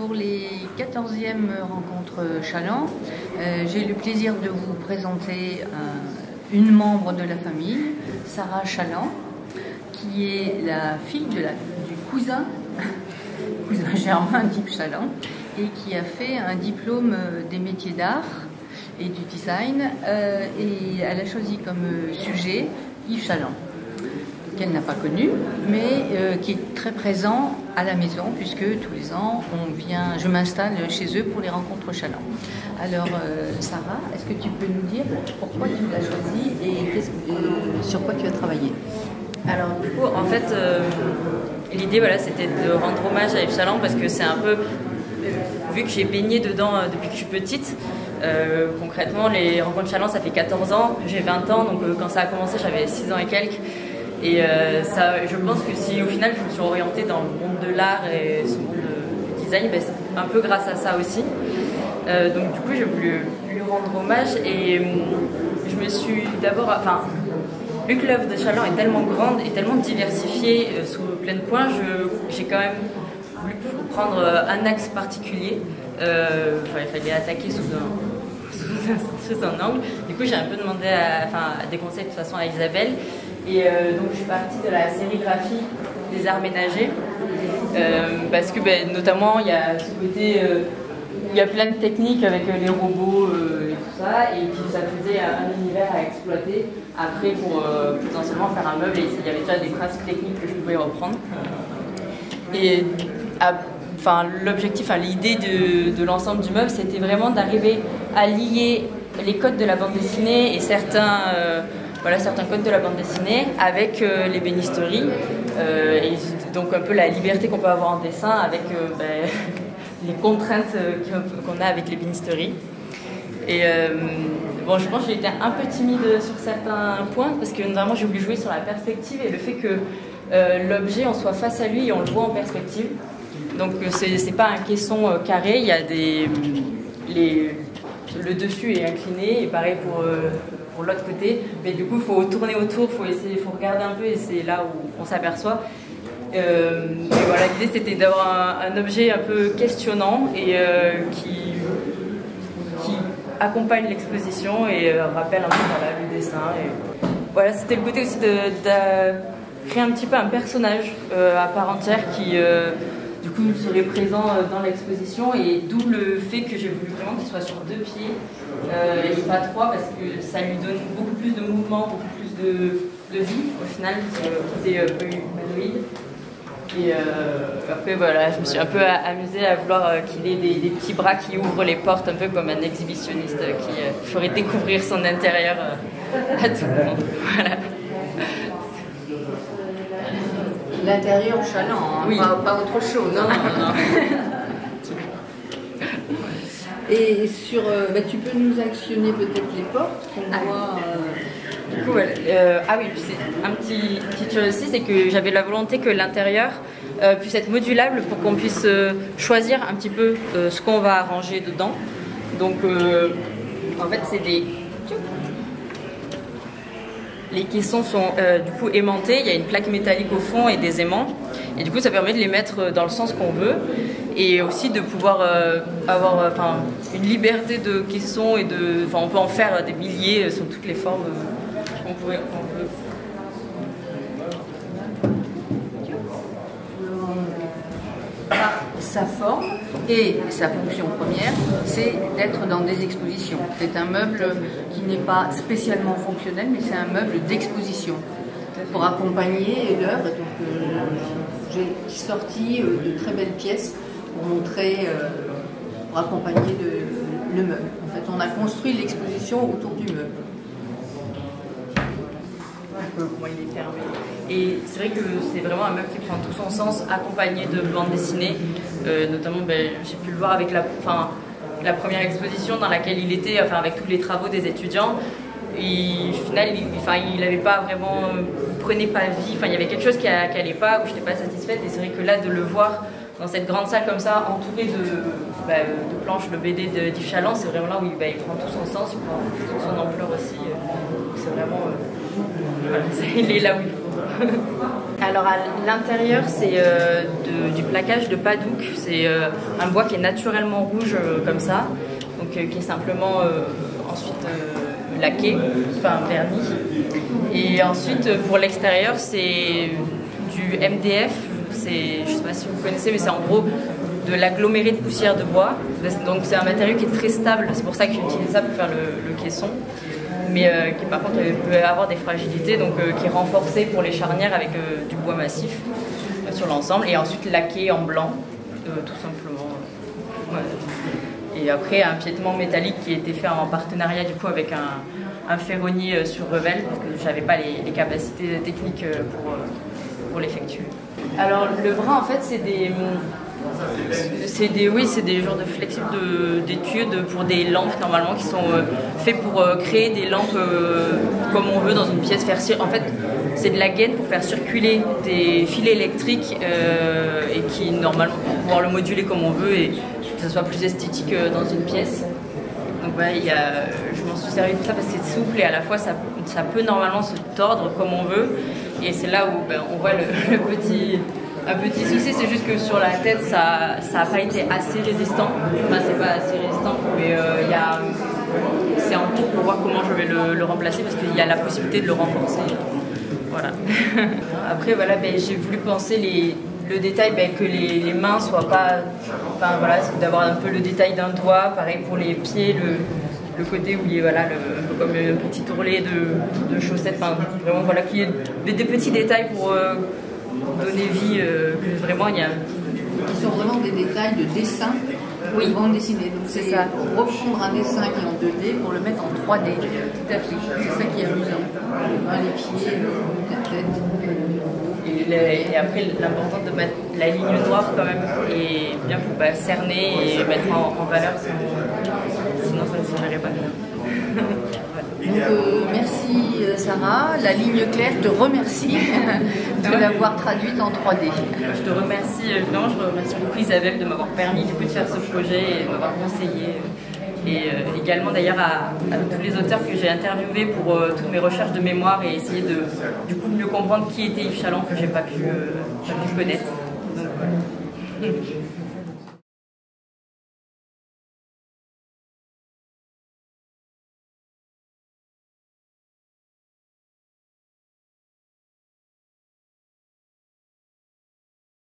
pour les 14e rencontres Chaland, j'ai le plaisir de vous présenter une membre de la famille, Sarah Chaland, qui est la fille du cousin germain d'Yves Chaland et qui a fait un diplôme des métiers d'art et du design et elle a choisi comme sujet Yves Chaland, qu'elle n'a pas connu, mais qui est très présent à la maison, puisque tous les ans, je m'installe chez eux pour les rencontres Chaland. Alors, Sarah, est-ce que tu peux nous dire pourquoi tu l'as choisi et sur quoi tu as travaillé? Alors, du coup, en fait, l'idée, voilà, c'était de rendre hommage à Yves Chaland, parce que c'est un peu, vu que j'ai baigné dedans depuis que je suis petite, concrètement, les rencontres Chaland, ça fait 14 ans, j'ai 20 ans, donc quand ça a commencé, j'avais 6 ans et quelques. Et ça, je pense que si au final je me suis orientée dans le monde de l'art et ce monde du design, ben, c'est un peu grâce à ça aussi. Donc du coup j'ai voulu lui rendre hommage et je me suis d'abord... Enfin, vu que l'œuvre de Chaland est tellement grande et tellement diversifiée sous plein de points, j'ai quand même voulu prendre un axe particulier. Il fallait attaquer sous un angle. Du coup j'ai un peu demandé à des conseils de toute façon à Isabelle. Et donc je suis partie de la sérigraphie des arts ménagers parce que notamment il y a ce côté, il y a plein de techniques avec les robots et tout ça, et puis ça faisait un univers à exploiter après pour potentiellement faire un meuble, et il y avait déjà des principes techniques que je pouvais reprendre. Et l'objectif, l'idée de l'ensemble du meuble, c'était vraiment d'arriver à lier les codes de la bande dessinée et certains codes de la bande dessinée avec l'ébénisterie, et donc un peu la liberté qu'on peut avoir en dessin avec les contraintes qu'on a avec l'ébénisterie. Et je pense que j'ai été un peu timide sur certains points parce que notamment j'ai voulu jouer sur la perspective et le fait que l'objet on soit face à lui et on le voit en perspective. Donc c'est pas un caisson carré, il y a le dessus est incliné, et pareil pour l'autre côté, mais du coup il faut tourner autour, il faut regarder un peu, et c'est là où on s'aperçoit. Et voilà, l'idée c'était d'avoir un objet un peu questionnant et qui accompagne l'exposition et rappelle un peu le dessin. Et voilà, c'était le côté aussi de créer un petit peu un personnage à part entière qui du coup serait présent dans l'exposition, et d'où le fait que j'ai voulu vraiment qu'il soit sur 2 pieds et pas 3, parce que ça lui donne beaucoup plus de mouvement, beaucoup plus de vie au final, côté un peu humanoïde. Et après voilà, je me suis un peu amusée à vouloir qu'il ait des petits bras qui ouvrent les portes, un peu comme un exhibitionniste qui ferait découvrir son intérieur à tout le monde. Voilà. L'intérieur Chaland, hein, oui. Pas autre chose. Non. Et tu peux nous actionner peut-être les portes qu'on voit. Du coup, oui, c'est petite chose aussi, c'est que j'avais la volonté que l'intérieur puisse être modulable pour qu'on puisse choisir un petit peu ce qu'on va arranger dedans. Donc, en fait, les caissons sont du coup aimantés, il y a une plaque métallique au fond et des aimants, et du coup ça permet de les mettre dans le sens qu'on veut, et aussi de pouvoir avoir une liberté de caissons, et on peut en faire des milliers sous toutes les formes qu'on veut. Sa forme et sa fonction première, c'est d'être dans des expositions. C'est un meuble qui n'est pas spécialement fonctionnel, mais c'est un meuble d'exposition pour accompagner l'œuvre. Donc j'ai sorti de très belles pièces pour montrer, pour accompagner le meuble. En fait, on a construit l'exposition autour du meuble. Comment il est fermé. Et c'est vrai que c'est vraiment un meuble qui prend tout son sens, accompagné de bandes dessinées. Notamment, j'ai pu le voir avec la première exposition dans laquelle il était, avec tous les travaux des étudiants. Et au final, il n'avait pas vraiment, prenait pas vie. Il y avait quelque chose qui n'allait pas, où je n'étais pas satisfaite. Et c'est vrai que là, de le voir dans cette grande salle comme ça, entouré de planches, le BD d'Yves Chaland, c'est vraiment là où il prend tout son sens, il prend toute son ampleur aussi. C'est vraiment... il est là où il faut. Alors à l'intérieur, c'est du plaquage de padouk. C'est un bois qui est naturellement rouge comme ça, donc qui est simplement ensuite laqué, enfin verni. Et ensuite pour l'extérieur, c'est du MDF. Je ne sais pas si vous connaissez, mais c'est en gros de l'aggloméré de poussière de bois. Donc c'est un matériau qui est très stable. C'est pour ça que j'utilise ça pour faire le caisson. Mais qui par contre peut avoir des fragilités, donc qui est renforcé pour les charnières avec du bois massif sur l'ensemble, et ensuite laqué en blanc, tout simplement. Ouais. Et après un piétement métallique qui a été fait en partenariat du coup avec un ferronnier sur Revel, parce que j'avais pas les capacités techniques pour l'effectuer. Alors le bras en fait c'est des genres de flexibles d'études pour des lampes normalement qui sont faits pour créer des lampes comme on veut dans une pièce. En fait, c'est de la gaine pour faire circuler des fils électriques et qui normalement pour pouvoir le moduler comme on veut et que ça soit plus esthétique dans une pièce. Donc ouais, je m'en suis servi de ça parce que c'est souple et à la fois ça peut normalement se tordre comme on veut. Et c'est là où on voit un petit souci, c'est juste que sur la tête, ça n'a pas été assez résistant. Enfin, c'est pas assez résistant, mais c'est en cours pour voir comment je vais le remplacer parce qu'il y a la possibilité de le renforcer. Voilà. Après, voilà, j'ai voulu penser le détail, que les mains soient pas. Enfin, voilà, c'est d'avoir un peu le détail d'un doigt. Pareil pour les pieds, le côté où il y a un peu comme un petit ourlet de chaussettes. Enfin, vraiment, voilà, qu'il y ait des petits détails pour. Donner vie, que vraiment il y a. Qui sont vraiment des détails de dessin de bande dessinée. Donc c'est ça. Reprendre un dessin qui est en 2D pour le mettre en 3D. Tout à fait. C'est ça qui est amusant. Les pieds, la tête. Et après, l'important de mettre la ligne noire quand même et bien pour cerner et mettre en valeur, sinon ça ne se verrait pas bien. Donc, merci Sarah, la ligne claire te remercie de l'avoir traduite en 3D. Je te remercie, vraiment, je remercie beaucoup Isabelle de m'avoir permis du coup de faire ce projet et de m'avoir conseillé. Et également d'ailleurs à tous les auteurs que j'ai interviewés pour toutes mes recherches de mémoire et essayer de du coup mieux comprendre qui était Yves Chaland que j'ai pas pu connaître. Donc, voilà.